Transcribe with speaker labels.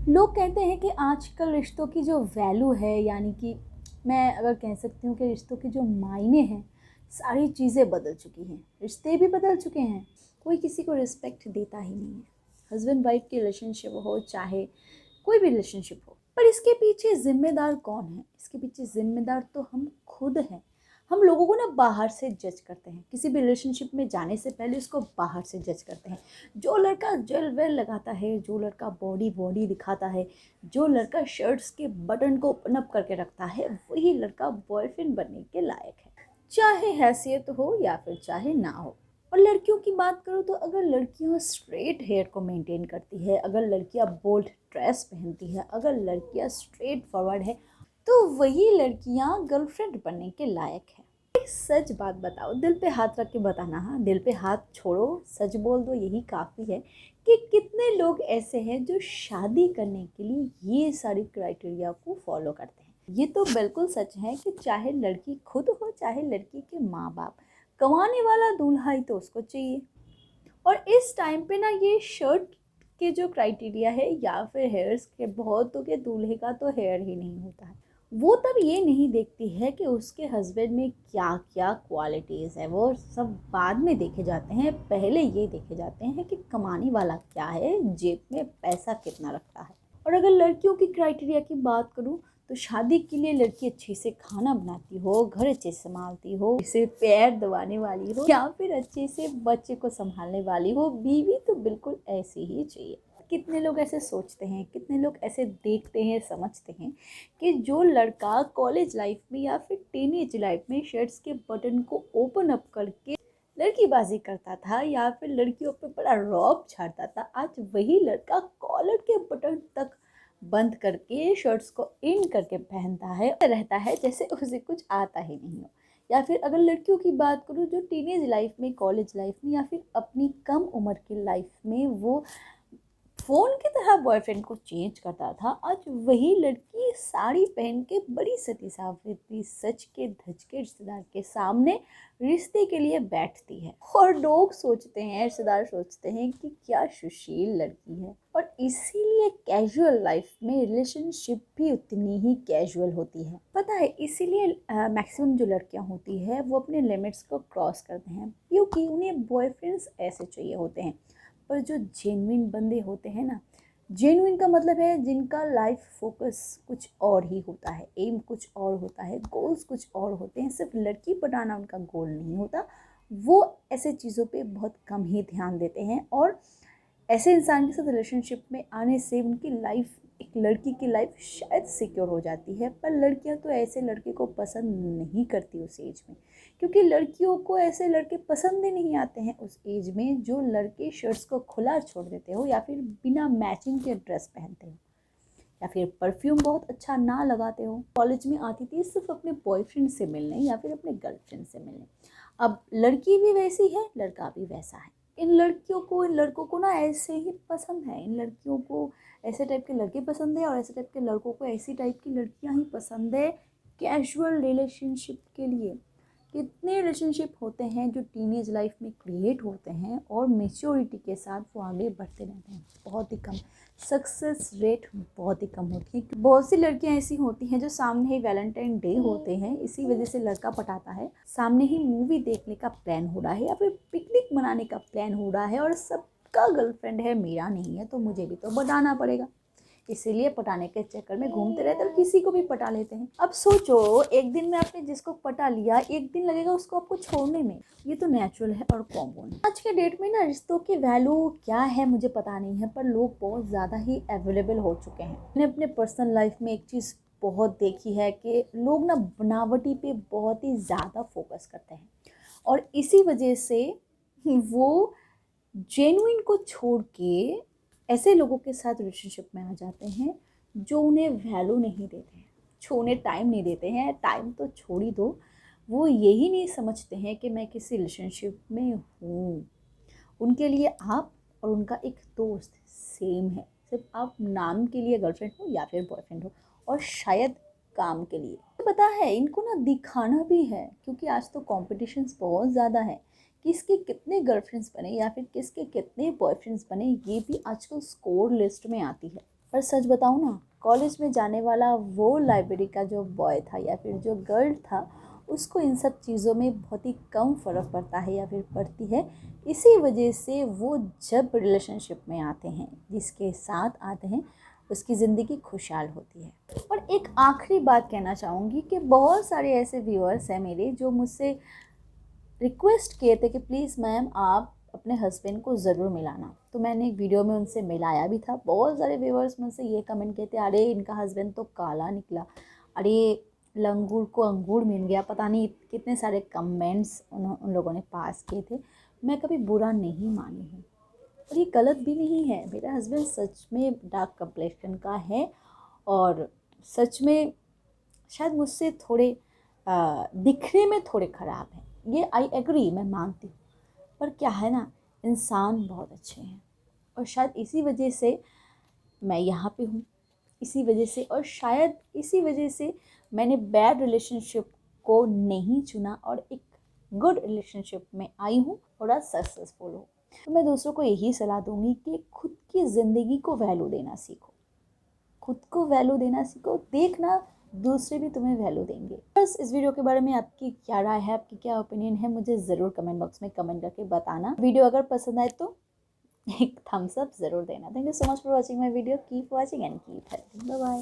Speaker 1: लोग कहते हैं कि आजकल रिश्तों की जो वैल्यू है, यानी कि मैं अगर कह सकती हूँ कि रिश्तों के जो मायने हैं, सारी चीज़ें बदल चुकी हैं। रिश्ते भी बदल चुके हैं, कोई किसी को रिस्पेक्ट देता ही नहीं है। हस्बैंड वाइफ की रिलेशनशिप हो, चाहे कोई भी रिलेशनशिप हो, पर इसके पीछे जिम्मेदार कौन है? इसके पीछे जिम्मेदार तो हम खुद हैं। हम लोगों को ना बाहर से जज करते हैं, किसी भी रिलेशनशिप में जाने से पहले उसको बाहर से जज करते हैं। जो लड़का जेल वेल लगाता है, जो लड़का बॉडी बॉडी दिखाता है, जो लड़का शर्ट्स के बटन को ओपन अप करके रखता है, वही लड़का बॉयफ्रेंड बनने के लायक है, चाहे हैसियत हो या फिर चाहे ना हो। और लड़कियों की बात करूँ तो अगर लड़कियां स्ट्रेट हेयर को मेंटेन करती है, अगर लड़कियां बोल्ड ड्रेस पहनती है, अगर लड़कियां स्ट्रेट फॉरवर्ड है, तो वही लड़कियां गर्लफ्रेंड बनने के लायक है। एक सच बात बताओ, दिल पे हाथ रख के बताना। हाँ, दिल पे हाथ छोड़ो, सच बोल दो, यही काफ़ी है कि कितने लोग ऐसे हैं जो शादी करने के लिए ये सारी क्राइटेरिया को फॉलो करते हैं। ये तो बिल्कुल सच है कि चाहे लड़की खुद हो, चाहे लड़की के माँ बाप, कमाने वाला दूल्हा ही तो उसको चाहिए। और इस टाइम पे ना ये शर्ट के जो क्राइटेरिया है या फिर हेयर्स के, बहुतों के दूल्हे का तो हेयर ही नहीं होता है। वो तब ये नहीं देखती है कि उसके हस्बैंड में क्या क्या क्वालिटीज़ है, वो सब बाद में देखे जाते हैं। पहले ये देखे जाते हैं कि कमाने वाला क्या है, जेब में पैसा कितना रखता है। और अगर लड़कियों की क्राइटेरिया की बात करूँ तो शादी के लिए लड़की अच्छे से खाना बनाती हो, घर अच्छे से संभालती हो, इसे पैर दबाने वाली हो, या फिर अच्छे से बच्चे को संभालने वाली हो। बीवी तो बिल्कुल ऐसी ही चाहिए। कितने लोग ऐसे सोचते हैं, कितने लोग ऐसे देखते हैं, समझते हैं कि जो लड़का कॉलेज लाइफ में या फिर टीनेज लाइफ में शर्ट्स के बटन को ओपन अप करके लड़कीबाजी करता था या फिर लड़कियों पे बड़ा रौब झाड़ता था, आज वही लड़का कॉलर के बटन तक बंद करके शर्ट्स को इन करके पहनता है, रहता है जैसे उसे कुछ आता ही नहीं हो। या फिर अगर लड़कियों की बात करूँ जो टीनेज लाइफ में, कॉलेज लाइफ में या फिर अपनी कम उम्र की लाइफ में वो फ़ोन की तरह बॉयफ्रेंड को चेंज करता था, आज वही लड़की साड़ी पहन के बड़ी सती सावित्री सच के धज के रिश्तेदार के सामने रिश्ते के लिए बैठती है। और लोग सोचते हैं, रिश्तेदार सोचते हैं कि क्या सुशील लड़की है। और इसीलिए कैजुअल लाइफ में रिलेशनशिप भी उतनी ही कैजुअल होती है। पता है, इसीलिए मैक्सिमम जो लड़कियां होती है वो अपने लिमिट्स को क्रॉस करते हैं, क्योंकि उन्हें बॉयफ्रेंड्स ऐसे चाहिए होते हैं। पर जो जेन्युइन बंदे होते हैं ना, जेन्युइन का मतलब है जिनका लाइफ फोकस कुछ और ही होता है, एम कुछ और होता है, गोल्स कुछ और होते हैं, सिर्फ लड़की पटाना उनका गोल नहीं होता, वो ऐसे चीज़ों पे बहुत कम ही ध्यान देते हैं। और ऐसे इंसान के साथ रिलेशनशिप में आने से उनकी लाइफ, एक लड़की की लाइफ शायद सिक्योर हो जाती है। पर लड़कियां तो ऐसे लड़के को पसंद नहीं करती उस एज में, क्योंकि लड़कियों को ऐसे लड़के पसंद ही नहीं आते हैं उस एज में जो लड़के शर्ट्स को खुला छोड़ देते हो, या फिर बिना मैचिंग के ड्रेस पहनते हो, या फिर परफ्यूम बहुत अच्छा ना लगाते हो। कॉलेज में आती थी सिर्फ अपने बॉयफ्रेंड से मिलने या फिर अपने गर्लफ्रेंड से मिलने। अब लड़की भी वैसी है, लड़का भी वैसा है। इन लड़कियों को, इन लड़कों को ना ऐसे ही पसंद है। इन लड़कियों को ऐसे टाइप के लड़के पसंद है और ऐसे टाइप के लड़कों को ऐसी टाइप की लड़कियां ही पसंद है कैजुअल रिलेशनशिप के लिए। कितने रिलेशनशिप होते हैं जो टीनेज लाइफ में क्रिएट होते हैं और मेच्योरिटी के साथ वो आगे बढ़ते रहते हैं, बहुत ही कम, सक्सेस रेट बहुत ही कम होती है। बहुत सी लड़कियां ऐसी होती हैं जो सामने ही वैलेंटाइन डे होते हैं, इसी वजह से लड़का पटाता है, सामने ही मूवी देखने का प्लान हो रहा है या फिर पिकनिक मनाने का प्लान हो रहा है और सबका गर्लफ्रेंड है, मेरा नहीं है, तो मुझे भी तो बताना पड़ेगा। इसीलिए पटाने के चक्कर में घूमते रहते और किसी को भी पटा लेते हैं। अब सोचो, एक दिन में आपने जिसको पटा लिया, एक दिन लगेगा उसको आपको छोड़ने में। ये तो नेचुरल है और कॉमन। आज के डेट में ना रिश्तों की वैल्यू क्या है मुझे पता नहीं है, पर लोग बहुत ज़्यादा ही अवेलेबल हो चुके हैं। मैंने अपने पर्सनल लाइफ में एक चीज़ बहुत देखी है कि लोग ना बनावटी पे बहुत ही ज़्यादा फोकस करते हैं और इसी वजह से वो जेन्युइन को छोड़ के ऐसे लोगों के साथ रिलेशनशिप में आ जाते हैं जो उन्हें वैल्यू नहीं देते हैं, जो उन्हें टाइम नहीं देते हैं। टाइम तो छोड़ ही दो, वो यही नहीं समझते हैं कि मैं किसी रिलेशनशिप में हूँ। उनके लिए आप और उनका एक दोस्त सेम है, सिर्फ आप नाम के लिए गर्लफ्रेंड हो या फिर बॉयफ्रेंड हो, और शायद काम के लिए। तो पता है, इनको ना दिखाना भी है, क्योंकि आज तो कॉम्पिटिशन्स बहुत ज़्यादा है। किसके कितने गर्लफ्रेंड्स बने या फिर किसके कितने बॉयफ्रेंड्स बने, ये भी आजकल स्कोर लिस्ट में आती है। पर सच बताऊँ ना, कॉलेज में जाने वाला वो लाइब्रेरी का जो बॉय था या फिर जो गर्ल था, उसको इन सब चीज़ों में बहुत ही कम फ़र्क पड़ता है या फिर पड़ती है। इसी वजह से वो जब रिलेशनशिप में आते हैं, जिसके साथ आते हैं, उसकी ज़िंदगी खुशहाल होती है। और एक आखिरी बात कहना चाहूँगी कि बहुत सारे ऐसे व्यूअर्स हैं मेरे जो मुझसे रिक्वेस्ट किए थे कि प्लीज़ मैम आप अपने हस्बैंड को ज़रूर मिलाना। तो मैंने एक वीडियो में उनसे मिलाया भी था। बहुत सारे व्यूअर्स मुझसे ये कमेंट किए थे, अरे इनका हस्बैंड तो काला निकला, अरे लंगूर को अंगूर मिल गया, पता नहीं कितने सारे कमेंट्स उन लोगों ने पास किए थे। मैं कभी बुरा नहीं मानी हूँ और ये गलत भी नहीं है। मेरा हस्बैंड सच में डार्क कम्प्लेक्शन का है और सच में शायद मुझसे थोड़े दिखने में थोड़े ख़राब हैं, ये आई एग्री, मैं मानती हूँ। पर क्या है ना, इंसान बहुत अच्छे हैं और शायद इसी वजह से मैं यहाँ पे हूँ, इसी वजह से, और शायद इसी वजह से मैंने बैड रिलेशनशिप को नहीं चुना और एक गुड रिलेशनशिप में आई हूँ, थोड़ा सक्सेसफुल हूँ। तो मैं दूसरों को यही सलाह दूँगी कि खुद की ज़िंदगी को वैल्यू देना सीखो, खुद को वैल्यू देना सीखो, देखना दूसरे भी तुम्हें वैल्यू देंगे। बस इस वीडियो के बारे में आपकी क्या राय है, आपकी क्या ओपिनियन है, मुझे ज़रूर कमेंट बॉक्स में कमेंट करके बताना। वीडियो अगर पसंद आए तो एक थम्स अप ज़रूर देना। Thank you so much for watching my video. Keep watching and keep helping. Bye bye.